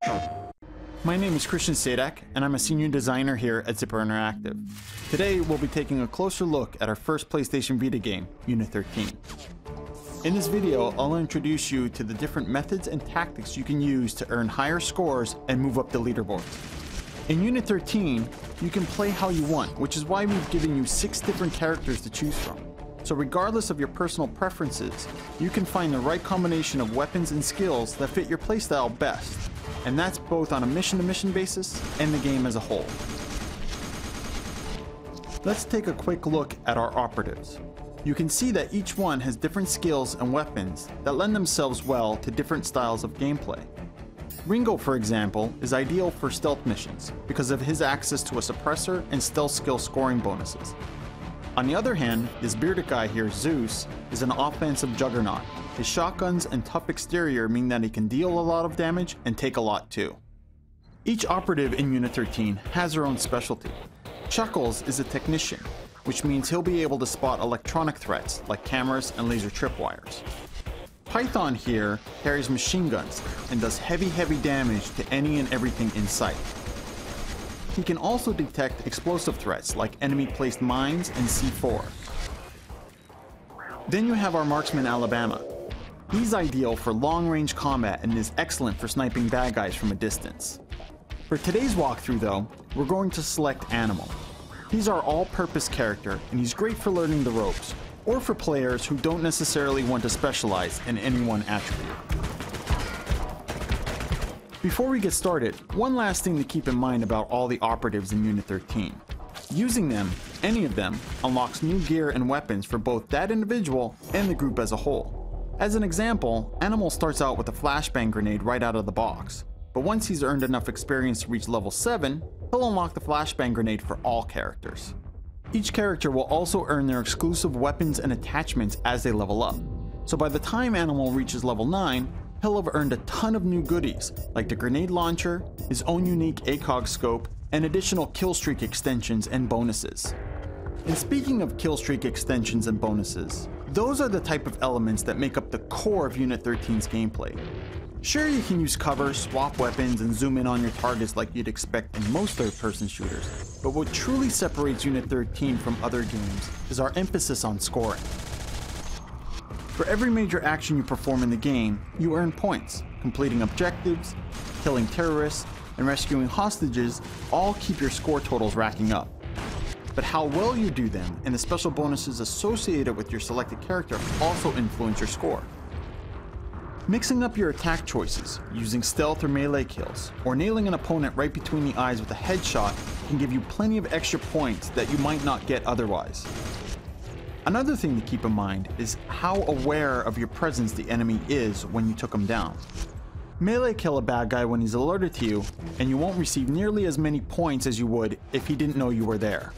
My name is Christian Sadak, and I'm a senior designer here at Zipper Interactive. Today, we'll be taking a closer look at our first PlayStation Vita game, Unit 13. In this video, I'll introduce you to the different methods and tactics you can use to earn higher scores and move up the leaderboard. In Unit 13, you can play how you want, which is why we've given you 6 different characters to choose from. So regardless of your personal preferences, you can find the right combination of weapons and skills that fit your playstyle best. And that's both on a mission-to-mission basis and the game as a whole. Let's take a quick look at our operatives. You can see that each one has different skills and weapons that lend themselves well to different styles of gameplay. Ringo, for example, is ideal for stealth missions because of his access to a suppressor and stealth skill scoring bonuses. On the other hand, this bearded guy here, Zeus, is an offensive juggernaut. His shotguns and tough exterior mean that he can deal a lot of damage and take a lot too. Each operative in Unit 13 has their own specialty. Chuckles is a technician, which means he'll be able to spot electronic threats like cameras and laser tripwires. Python here carries machine guns and does heavy damage to any and everything in sight. He can also detect explosive threats like enemy-placed mines and C4. Then you have our marksman Alabama. He's ideal for long-range combat and is excellent for sniping bad guys from a distance. For today's walkthrough though, we're going to select Animal. He's our all-purpose character and he's great for learning the ropes, or for players who don't necessarily want to specialize in any one attribute. Before we get started, one last thing to keep in mind about all the operatives in Unit 13. Using them, any of them, unlocks new gear and weapons for both that individual and the group as a whole. As an example, Animal starts out with a flashbang grenade right out of the box, but once he's earned enough experience to reach level 7, he'll unlock the flashbang grenade for all characters. Each character will also earn their exclusive weapons and attachments as they level up, so by the time Animal reaches level 9, he'll have earned a ton of new goodies, like the grenade launcher, his own unique ACOG scope, and additional killstreak extensions and bonuses. And speaking of killstreak extensions and bonuses, those are the type of elements that make up the core of Unit 13's gameplay. Sure, you can use cover, swap weapons, and zoom in on your targets like you'd expect in most third-person shooters, but what truly separates Unit 13 from other games is our emphasis on scoring. For every major action you perform in the game, you earn points. Completing objectives, killing terrorists, and rescuing hostages all keep your score totals racking up. But how well you do them and the special bonuses associated with your selected character also influence your score. Mixing up your attack choices, using stealth or melee kills, or nailing an opponent right between the eyes with a headshot can give you plenty of extra points that you might not get otherwise. Another thing to keep in mind is how aware of your presence the enemy is when you took him down. Melee kill a bad guy when he's alerted to you, and you won't receive nearly as many points as you would if he didn't know you were there.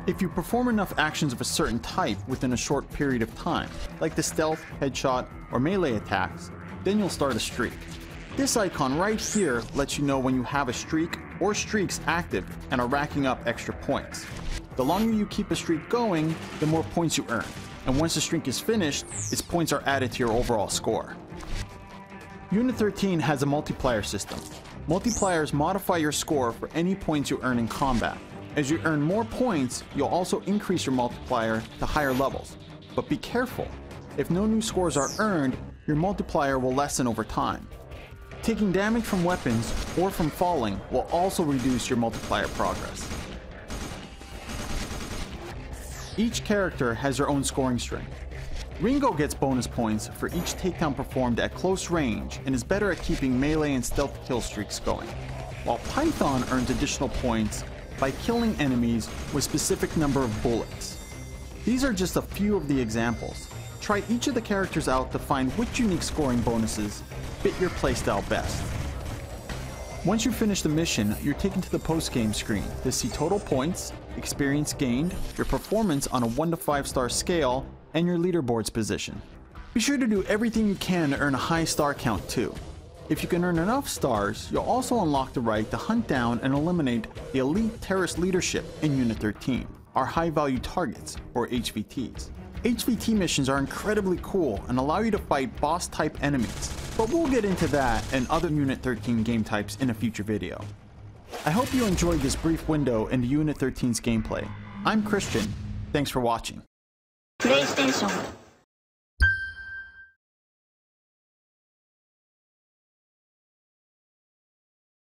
If you perform enough actions of a certain type within a short period of time, like the stealth, headshot, or melee attacks, then you'll start a streak. This icon right here lets you know when you have a streak or streaks active and are racking up extra points. The longer you keep a streak going, the more points you earn, and once the streak is finished, its points are added to your overall score. Unit 13 has a multiplier system. Multipliers modify your score for any points you earn in combat. As you earn more points, you'll also increase your multiplier to higher levels. But be careful, if no new scores are earned, your multiplier will lessen over time. Taking damage from weapons or from falling will also reduce your multiplier progress. Each character has their own scoring strength. Ringo gets bonus points for each takedown performed at close range and is better at keeping melee and stealth kill streaks going, while Python earns additional points by killing enemies with specific number of bullets. These are just a few of the examples. Try each of the characters out to find which unique scoring bonuses fit your playstyle best. Once you finish the mission, you're taken to the post-game screen to see total points, experience gained, your performance on a 1 to 5 star scale, and your leaderboard's position. Be sure to do everything you can to earn a high star count too. If you can earn enough stars, you'll also unlock the right to hunt down and eliminate the elite terrorist leadership in Unit 13, our high value targets, or HVTs. HVT missions are incredibly cool and allow you to fight boss type enemies, but we'll get into that and other Unit 13 game types in a future video. I hope you enjoyed this brief window into Unit 13's gameplay. I'm Christian. Thanks for watching. PlayStation